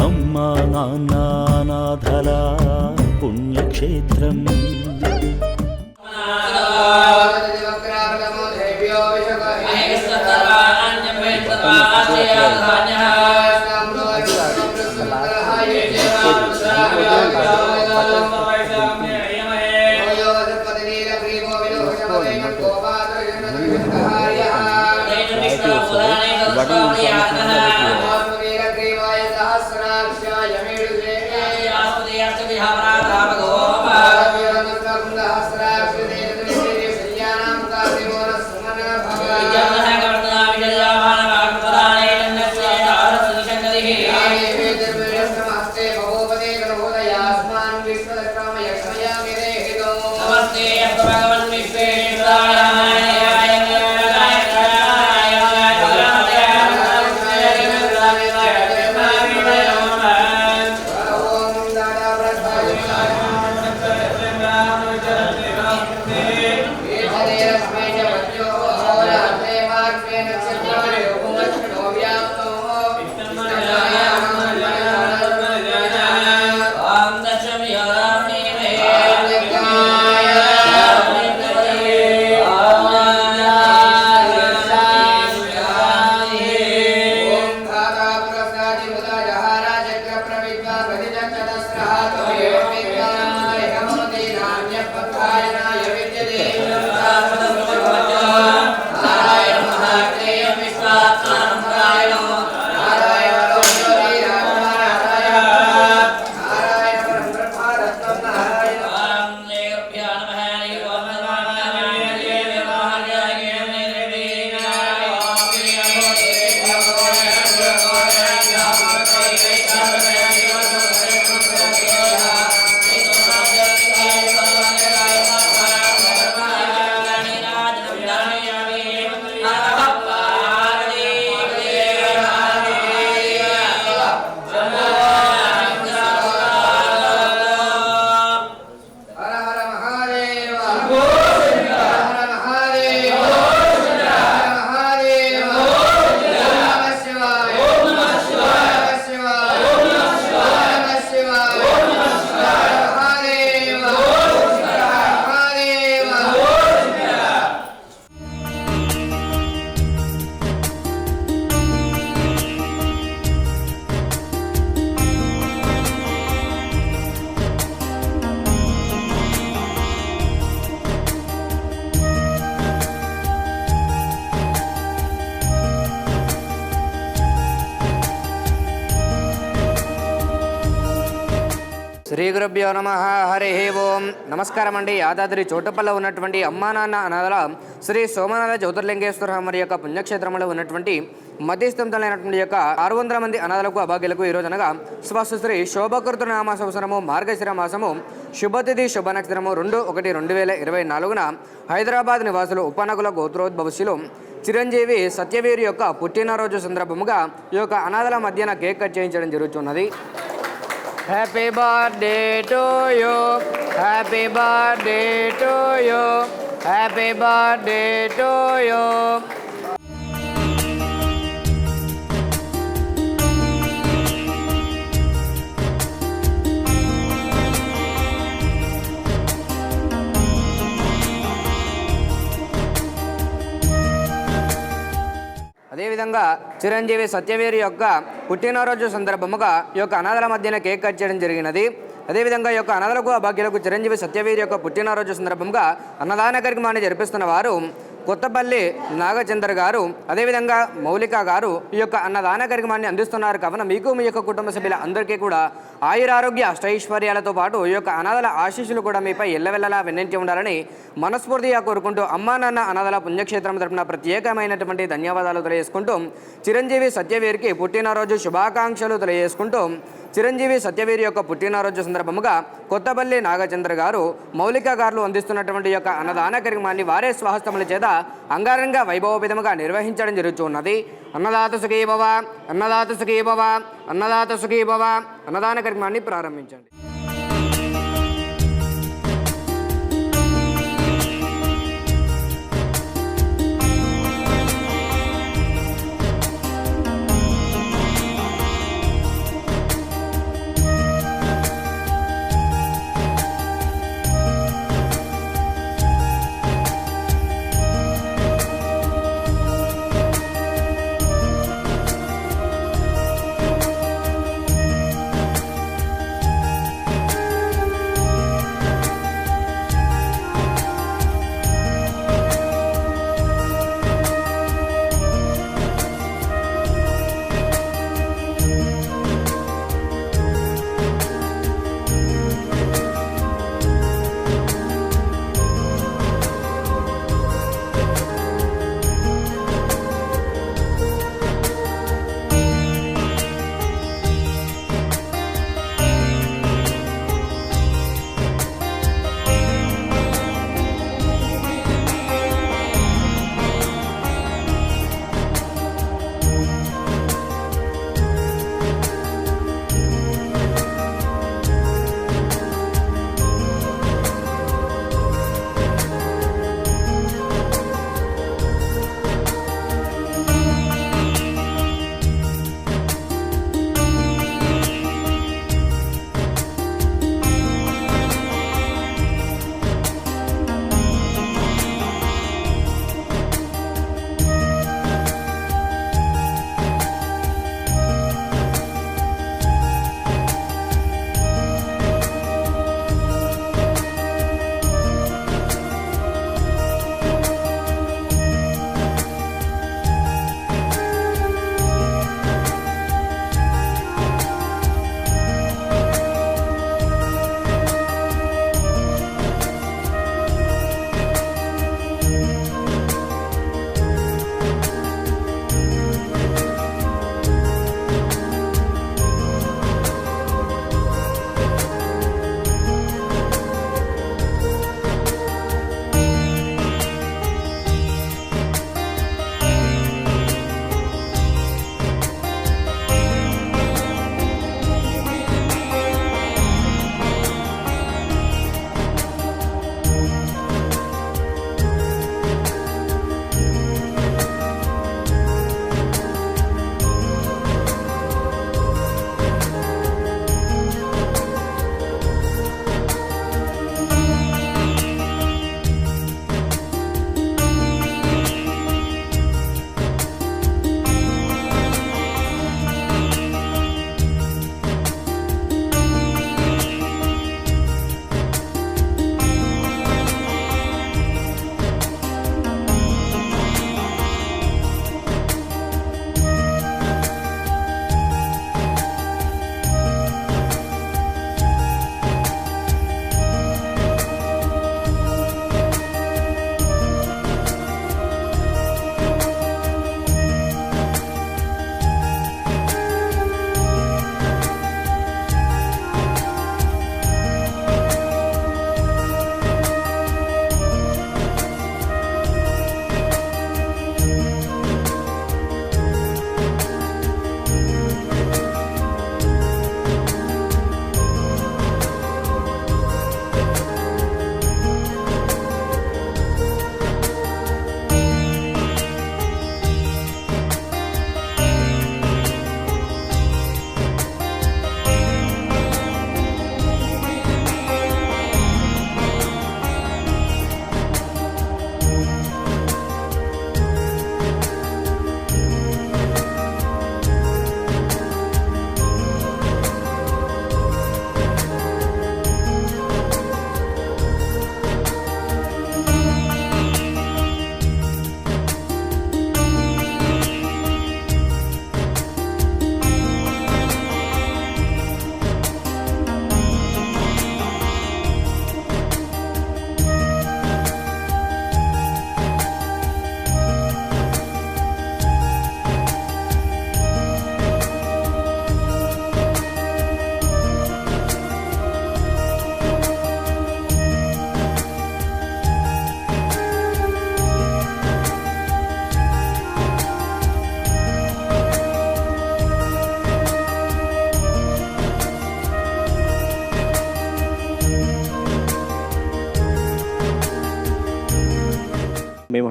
అమ్మా నాన్న అనాథల పుణ్యక్షేత్రం. శ్రీ గురుభ్యో నమః. హరి ఓం. నమస్కారం అండి. యాదాద్రి చోటపల్లిలో ఉన్నటువంటి అమ్మా నాన్న అనాథల శ్రీ సోమనాథ జ్యోతిర్లింగేశ్వర స్వామి యొక్క పుణ్యక్షేత్రంలో ఉన్నటువంటి మధ్యస్థంతులైనటువంటి యొక్క 600 మంది అనాథలకు అభాగ్యులకు ఈరోజు అనగా స్వశ్రీ శోభకృత నామ సంవత్సరము మార్గశిర మాసము శుభతిథి శుభ నక్షత్రము 2/1/2024 హైదరాబాద్ నివాసులు ఉపనకుల గోత్రోద్భవశులు చిరంజీవి సత్యవీరి యొక్క పుట్టినరోజు సందర్భముగా ఈ యొక్క అనాథల మధ్యన కేక్ కట్ చేయించడం జరుగుతున్నది. Happy birthday to you, happy birthday to you, happy birthday to you. అదేవిధంగా చిరంజీవి సత్యవీరి యొక్క పుట్టినరోజు సందర్భముగా ఈ యొక్క అనాథల మధ్యన కేక్ కట్ చేయడం జరిగినది. అదేవిధంగా ఈ యొక్క అనాథలకు అభాగ్యులకు చిరంజీవి సత్యవీరి యొక్క పుట్టినరోజు సందర్భంగా అన్నదాన కార్యక్రమాన్ని జరిపిస్తున్న వారు కొత్తపల్లి నాగచందర్ గారు, అదేవిధంగా మౌలిక గారు ఈ యొక్క అన్నదాన కార్యక్రమాన్ని అందిస్తున్నారు. కావున మీకు మీ యొక్క కుటుంబ సభ్యుల అందరికీ కూడా ఆయురారోగ్య అష్టైశ్వర్యాలతో పాటు ఈ యొక్క అనాథల ఆశీస్సులు కూడా మీపై ఎల్లవెల్లలా వెన్నంటి ఉండాలని మనస్ఫూర్తిగా కోరుకుంటూ అమ్మా నాన్న అనాథల పుణ్యక్షేత్రం తరపున ప్రత్యేకమైనటువంటి ధన్యవాదాలు తెలియజేసుకుంటూ చిరంజీవి సత్యవీరికి పుట్టినరోజు శుభాకాంక్షలు తెలియజేసుకుంటూ చిరంజీవి సత్యవీరి యొక్క పుట్టినరోజు సందర్భముగా కొత్తపల్లి నాగచంద్ర గారు, మౌలిక గారు అందిస్తున్నటువంటి యొక్క అన్నదాన కార్యక్రమాన్ని వారే స్వహస్తముల చేత అంగరంగ వైభవోపేతముగా నిర్వహించడం జరుగుతున్నది. అన్నదాత సుఖీ భవ, అన్నదాత సుఖీ భవ, అన్నదాత సుఖీ భవ. అన్నదాన కార్యక్రమాన్ని ప్రారంభించండి.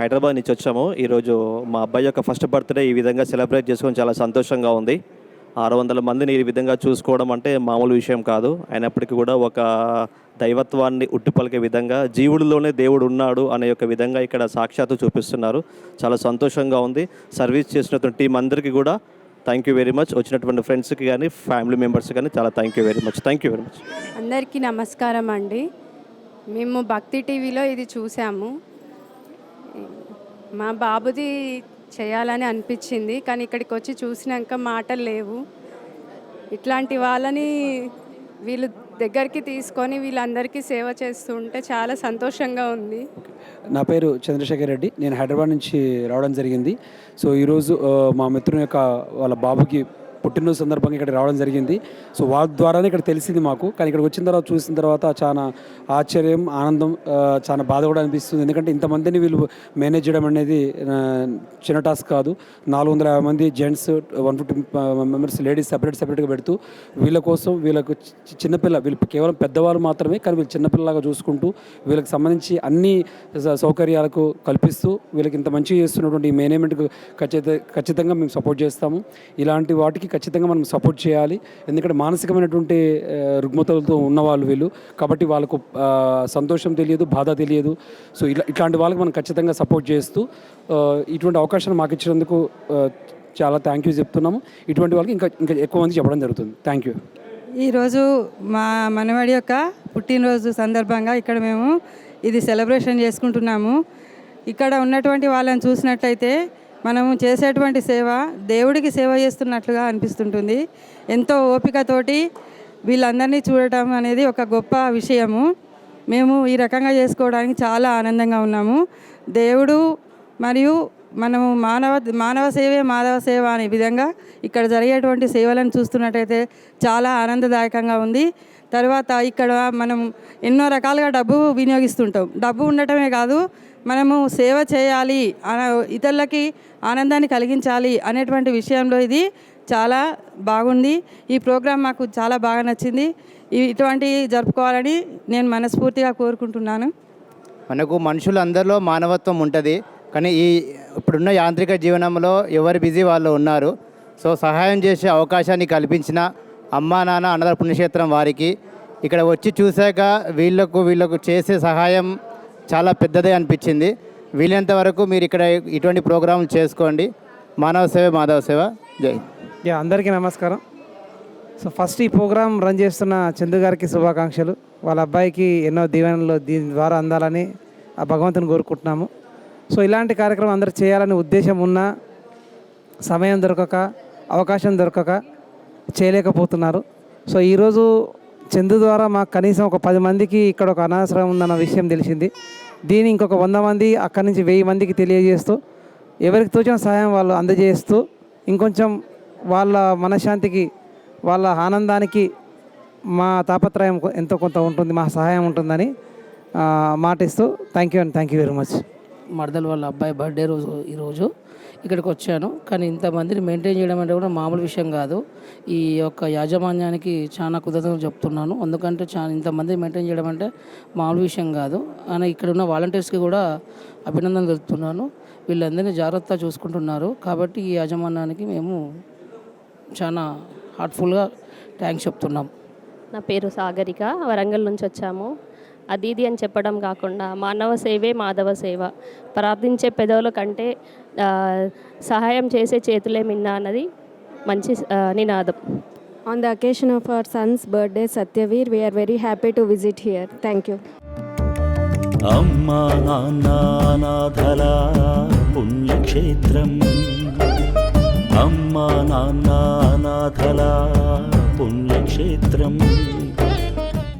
హైదరాబాద్ నుంచి వచ్చాము. ఈరోజు మా అబ్బాయి యొక్క ఫస్ట్ బర్త్డే ఈ విధంగా సెలబ్రేట్ చేసుకొని చాలా సంతోషంగా ఉంది. 600 మందిని ఈ విధంగా చూసుకోవడం అంటే మామూలు విషయం కాదు. అయినప్పటికీ కూడా ఒక దైవత్వాన్ని ఉట్టిపలికే విధంగా జీవుడిలోనే దేవుడు ఉన్నాడు అనే ఒక విధంగా ఇక్కడ సాక్షాత్తు చూపిస్తున్నారు. చాలా సంతోషంగా ఉంది. సర్వీస్ చేసినటువంటి టీం అందరికీ కూడా థ్యాంక్ యూ వెరీ మచ్. వచ్చినటువంటి ఫ్రెండ్స్కి కానీ ఫ్యామిలీ మెంబర్స్కి కానీ చాలా thank you very much. Thank you very much. అందరికీ నమస్కారం అండి. మేము భక్తి టీవీలో ఇది చూసాము. మా బాబుది చేయాలని అనిపించింది, కానీ ఇక్కడికి వచ్చి చూసినాక మాటలు లేవు. ఇట్లాంటి వాళ్ళని వీళ్ళు దగ్గరికి తీసుకొని వీళ్ళందరికీ సేవ చేస్తుంటే చాలా సంతోషంగా ఉంది. నా పేరు చంద్రశేఖర్ రెడ్డి. నేను హైదరాబాద్ నుంచి రావడం జరిగింది. సో ఈరోజు మా మిత్రుని యొక్క వాళ్ళ బాబుకి పుట్టినరోజు సందర్భంగా ఇక్కడ రావడం జరిగింది. సో వాళ్ళ ద్వారానే ఇక్కడ తెలిసింది మాకు. కానీ ఇక్కడికి వచ్చిన తర్వాత చూసిన తర్వాత చాలా ఆశ్చర్యం, ఆనందం, చాలా బాధ కూడా అనిపిస్తుంది. ఎందుకంటే ఇంతమందిని వీళ్ళు మేనేజ్ చేయడం అనేది చిన్న టాస్క్ కాదు. 450 మంది జెంట్స్, 150 మెంబర్స్ లేడీస్ సెపరేట్గా పెడుతూ వీళ్ళ కోసం వీళ్ళకు వీళ్ళు కేవలం పెద్దవాళ్ళు మాత్రమే, కానీ వీళ్ళు చిన్నపిల్లలాగా చూసుకుంటూ వీళ్ళకి సంబంధించి అన్ని సౌకర్యాలకు కల్పిస్తూ వీళ్ళకి ఇంత మంచిగా చేస్తున్నటువంటి మేనేజ్మెంట్కు ఖచ్చితంగా మేము సపోర్ట్ చేస్తాము. ఇలాంటి వాటికి ఖచ్చితంగా మనం సపోర్ట్ చేయాలి. ఎందుకంటే మానసికమైనటువంటి రుగ్మతలతో ఉన్నవాళ్ళు వీళ్ళు, కాబట్టి వాళ్ళకు సంతోషం తెలియదు, బాధ తెలియదు. సో ఇట్లాంటి వాళ్ళకి మనం ఖచ్చితంగా సపోర్ట్ చేస్తూ ఇటువంటి అవకాశాన్ని మాకు ఇచ్చినందుకు చాలా థ్యాంక్ యూ చెప్తున్నాము. ఇటువంటి వాళ్ళకి ఇంకా ఎక్కువ మంది చెప్పడం జరుగుతుంది. Thank you. ఈరోజు మా మనవడి యొక్క పుట్టినరోజు సందర్భంగా ఇక్కడ మేము ఇది సెలబ్రేషన్ చేసుకుంటున్నాము. ఇక్కడ ఉన్నటువంటి వాళ్ళని చూసినట్లయితే మనము చేసేటువంటి సేవ దేవుడికి సేవ చేస్తున్నట్లుగా అనిపిస్తుంటుంది. ఎంతో ఓపికతోటి వీళ్ళందరినీ చూడటం అనేది ఒక గొప్ప విషయము. మేము ఈ రకంగా చేసుకోవడానికి చాలా ఆనందంగా ఉన్నాము. దేవుడు మరియు మనము మానవ సేవే మాధవ సేవ అనే విధంగా ఇక్కడ జరిగేటువంటి సేవలను చూస్తున్నట్టయితే చాలా ఆనందదాయకంగా ఉంది. తర్వాత ఇక్కడ మనం ఎన్నో రకాలుగా డబ్బు వినియోగిస్తుంటాం. డబ్బు ఉండటమే కాదు, మనము సేవ చేయాలి, ఇతరులకి ఆనందాన్ని కలిగించాలి అనేటువంటి విషయంలో ఇది చాలా బాగుంది. ఈ ప్రోగ్రాం మాకు చాలా బాగా నచ్చింది. ఇటువంటివి జరుపుకోవాలని నేను మనస్ఫూర్తిగా కోరుకుంటున్నాను. మనకు మనుషులందరిలో మానవత్వం ఉంటుంది, కానీ ఇప్పుడున్న యాంత్రిక జీవనంలో ఎవరి బిజీ వాళ్ళు ఉన్నారు. సో సహాయం చేసే అవకాశాన్ని కల్పించిన అమ్మా నాన్న అన్నదాన పుణ్యక్షేత్రం వారికి ఇక్కడ వచ్చి చూశాక వీళ్ళకు చేసే సహాయం చాలా పెద్దదే అనిపించింది. వీలైనంత వరకు మీరు ఇక్కడ ఇటువంటి ప్రోగ్రాంలు చేసుకోండి. మానవ సేవ మాధవ సేవ. జై. అందరికీ నమస్కారం. సో ఫస్ట్ ఈ ప్రోగ్రాం రన్ చేస్తున్న చందు గారికి శుభాకాంక్షలు. వాళ్ళ అబ్బాయికి ఎన్నో దీవెనలు దీని ద్వారా అందాలని ఆ భగవంతుని కోరుకుంటున్నాము. సో ఇలాంటి కార్యక్రమం అందరూ చేయాలని ఉద్దేశం ఉన్నా సమయం దొరకక, అవకాశం దొరకక చేయలేకపోతున్నారు. సో ఈరోజు చందు ద్వారా మాకు కనీసం ఒక 10 మందికి ఇక్కడ ఒక అనాథాశ్రమం ఉందన్న విషయం తెలిసింది. దీన్ని ఇంకొక 100 మంది, అక్కడి నుంచి 1000 మందికి తెలియజేస్తూ ఎవరికి తోచిన సహాయం వాళ్ళు అందజేస్తూ ఇంకొంచెం వాళ్ళ మనశ్శాంతికి, వాళ్ళ ఆనందానికి మా తాపత్రయం ఎంతో కొంత ఉంటుంది, మా సహాయం ఉంటుందని మాటిస్తూ థ్యాంక్ యూ వెరీ మచ్. మరదలు వాళ్ళ అబ్బాయి బర్త్డే రోజు ఈరోజు ఇక్కడికి వచ్చాను. కానీ ఇంతమందిని మెయింటైన్ చేయడం అంటే కూడా మామూలు విషయం కాదు. ఈ యొక్క యాజమాన్యానికి చాలా కృతజ్ఞతలు చెప్తున్నాను. ఎందుకంటే ఇంతమంది మెయింటైన్ చేయడం అంటే మామూలు విషయం కాదు. అని ఇక్కడ ఉన్న వాలంటీర్స్కి కూడా అభినందనలు తెలుపుతున్నాను. వీళ్ళందరినీ జాగ్రత్తగా చూసుకుంటున్నారు. కాబట్టి ఈ యాజమాన్యానికి మేము చాలా హార్ట్ఫుల్గా థ్యాంక్స్ చెప్తున్నాం. నా పేరు సాగరిక, వరంగల్ నుంచి వచ్చాము. అది ఇది అని చెప్పడం కాకుండా మానవ సేవే మాధవ సేవ, ప్రార్థించే పెదవుల కంటే సహాయం చేసే చేతులే మిన్నా అన్నది మంచి నినాదం. On the occasion of our son's birthday, Satyaveer, we are very happy to visit here. Thank you. అమ్మా నాన్న అనాథల పుణ్యక్షేత్రం, అమ్మా నాన్న అనాథల పుణ్యక్షేత్రం.